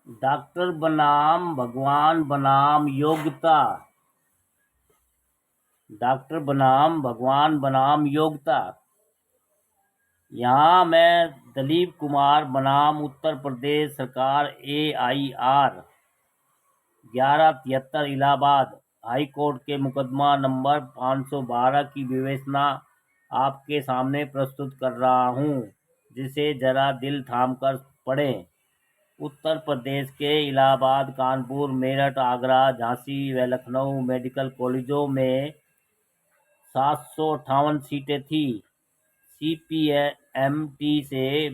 Doctor बनाम भगवान बनाम योग्यता। डॉक्टर बनाम भगवान बनाम योग्यता। यहाँ मैं दलीप कुमार बनाम उत्तर प्रदेश सरकार AIR 1173 इलाहाबाद हाई कोर्ट के मुकदमा नंबर 512 की विवेचना आपके सामने प्रस्तुत कर रहा हूँ, जिसे जरा दिल थाम कर पढ़ें। उत्तर प्रदेश के इलाहाबाद, कानपुर, मेरठ, आगरा, झांसी व लखनऊ मेडिकल कॉलेजों में 758 सीटें थी। CPMT से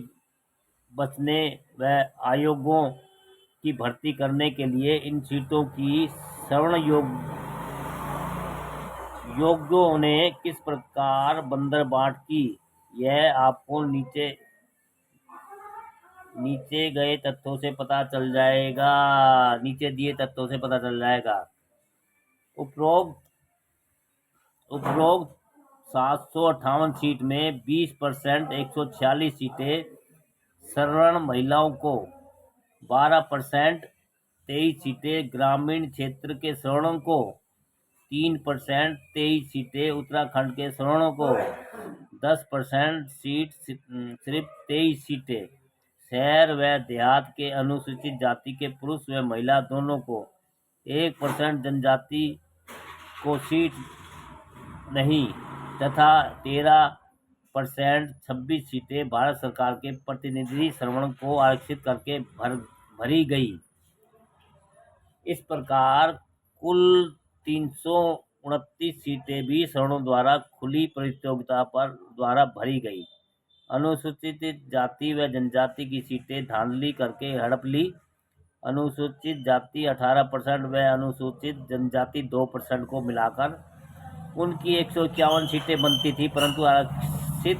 बचने व आयोगों की भर्ती करने के लिए इन सीटों की श्रवण योग्यों ने किस प्रकार बंदरबांट की, यह आपको नीचे दिए तथ्यों से पता चल जाएगा। उपरोक्त 758 सीट में 20% 146 सीटें सवर्ण महिलाओं को, 12% 23 सीटें ग्रामीण क्षेत्र के सवर्णों को, 3% 23 सीटें उत्तराखंड के सवर्णों को, 10% सीट सिर्फ 23 सीटें शहर व देहात के अनुसूचित जाति के पुरुष व महिला दोनों को, 1% जनजाति को सीट नहीं तथा 13% 26 सीटें भारत सरकार के प्रतिनिधि सवर्ण को आरक्षित करके भरी गई। इस प्रकार कुल 329 सीटें भी सवर्णों द्वारा खुली प्रतियोगिता द्वारा भरी गई। अनुसूचित जाति व जनजाति की सीटें धांधली करके हड़प ली। अनुसूचित जाति 18% व अनुसूचित जनजाति 2% को मिलाकर उनकी 151 सीटें बनती थी, परंतु आरक्षित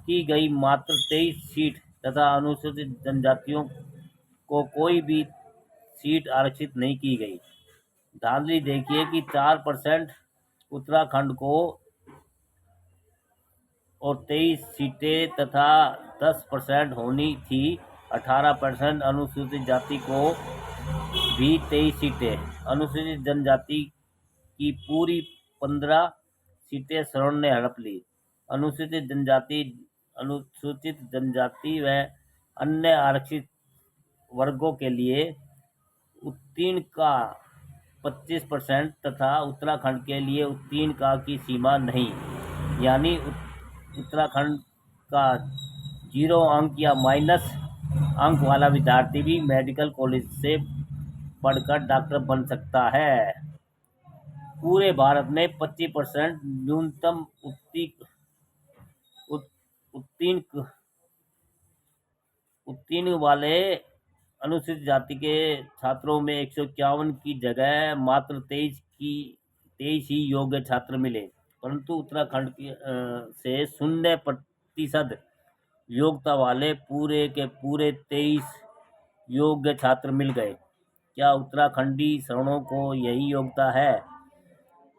की गई मात्र 23 सीट तथा अनुसूचित जनजातियों को कोई भी सीट आरक्षित नहीं की गई। धांधली देखिए कि 4% उत्तराखंड को और 23 सीटें तथा 10% होनी थी 18% अनुसूचित जाति को भी 23 सीटें। अनुसूचित जनजाति की पूरी 15 सीटें सवर्ण ने हड़प ली। अनुसूचित जनजाति व अन्य आरक्षित वर्गों के लिए उत्तीर्ण का 25% तथा उत्तराखंड के लिए उत्तीर्ण का की सीमा नहीं, यानी उत्तराखंड का 0 अंक या माइनस अंक वाला विद्यार्थी भी मेडिकल कॉलेज से पढ़कर डॉक्टर बन सकता है। पूरे भारत में 25% न्यूनतम उत्तीर्ण वाले अनुसूचित जाति के छात्रों में 151 की जगह मात्र 23 ही योग्य छात्र मिले, परंतु उत्तराखंड से 0% योग्यता वाले पूरे के पूरे 23 योग्य छात्र मिल गए। क्या उत्तराखंडी सवर्णों को यही योग्यता है?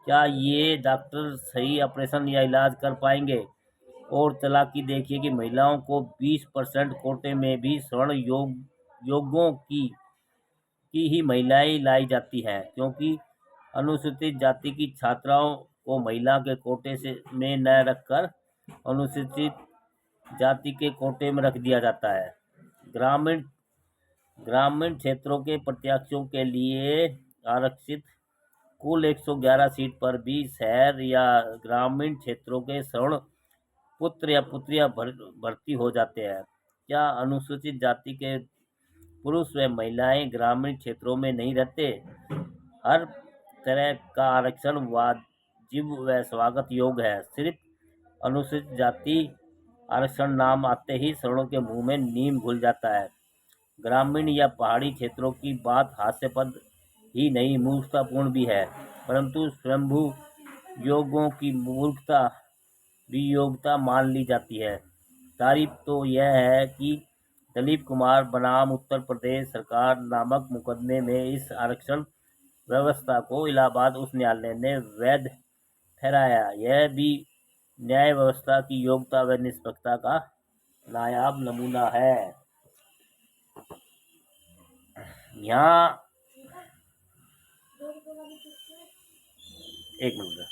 क्या ये डॉक्टर सही ऑपरेशन या इलाज कर पाएंगे? और चालाकी देखिए कि महिलाओं को 20% कोटे में भी सवर्ण योगों की ही महिलाएं लाई जाती हैं, क्योंकि अनुसूचित जाति की छात्राओं को महिला के कोटे में न रखकर अनुसूचित जाति के कोटे में रख दिया जाता है। ग्रामीण क्षेत्रों के प्रत्याशियों के लिए आरक्षित कुल 111 सीट पर भी शहर या ग्रामीण क्षेत्रों के सवर्ण पुत्र या पुत्रियां भर्ती हो जाते हैं। क्या अनुसूचित जाति के पुरुष व महिलाएं ग्रामीण क्षेत्रों में नहीं रहते? हर तरह का आरक्षण वाजिब व स्वागत योग्य है। सिर्फ अनुसूचित जाति आरक्षण नाम आते ही सवर्णों के मुंह में नीम घुल जाता है। ग्रामीण या पहाड़ी क्षेत्रों की बात हास्यास्पद ही नहीं, मूर्खतापूर्ण भी है, परंतु स्वयंभू योगों की मूर्खता भी योग्यता मान ली जाती है। तारीफ तो यह है कि दलीप कुमार बनाम उत्तर प्रदेश सरकार नामक मुकदमे में इस आरक्षण व्यवस्था को इलाहाबाद उच्च न्यायालय ने वैध ठहराया। यह भी न्याय व्यवस्था की योग्यता व निष्पक्षता का नायाब नमूना है। यहाँ एक मिनट,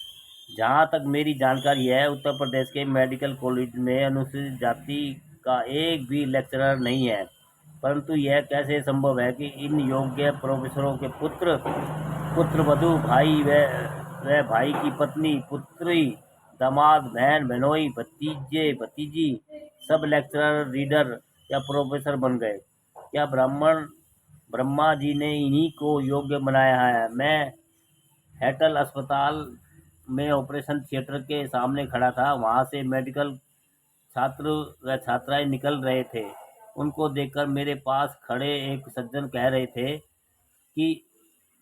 जहाँ तक मेरी जानकारी है उत्तर प्रदेश के मेडिकल कॉलेज में अनुसूचित जाति का एक भी लेक्चरर नहीं है, परंतु यह कैसे संभव है कि इन योग्य प्रोफेसरों के पुत्र, पुत्रवधू, भाई व भाई की पत्नी, पुत्री, दामाद, बहन, बहनोई, भतीजे, भतीजी सब लेक्चरर, रीडर या प्रोफेसर बन गए? क्या ब्रह्मा जी ने इन्हीं को योग्य बनाया है? मैं हैटल अस्पताल में ऑपरेशन थिएटर के सामने खड़ा था। वहां से मेडिकल छात्र व छात्राएं निकल रहे थे। उनको देखकर मेरे पास खड़े एक सज्जन कह रहे थे कि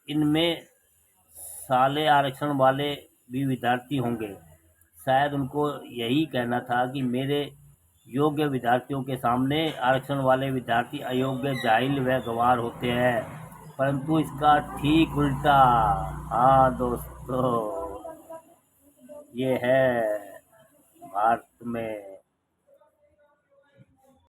इनमें साले आरक्षण वाले भी विद्यार्थी होंगे। शायद उनको यही कहना था कि मेरे योग्य विद्यार्थियों के सामने आरक्षण वाले विद्यार्थी अयोग्य, जाहिल व गंवार होते हैं, परंतु इसका ठीक उल्टा। हाँ दोस्तों, ये है भारत में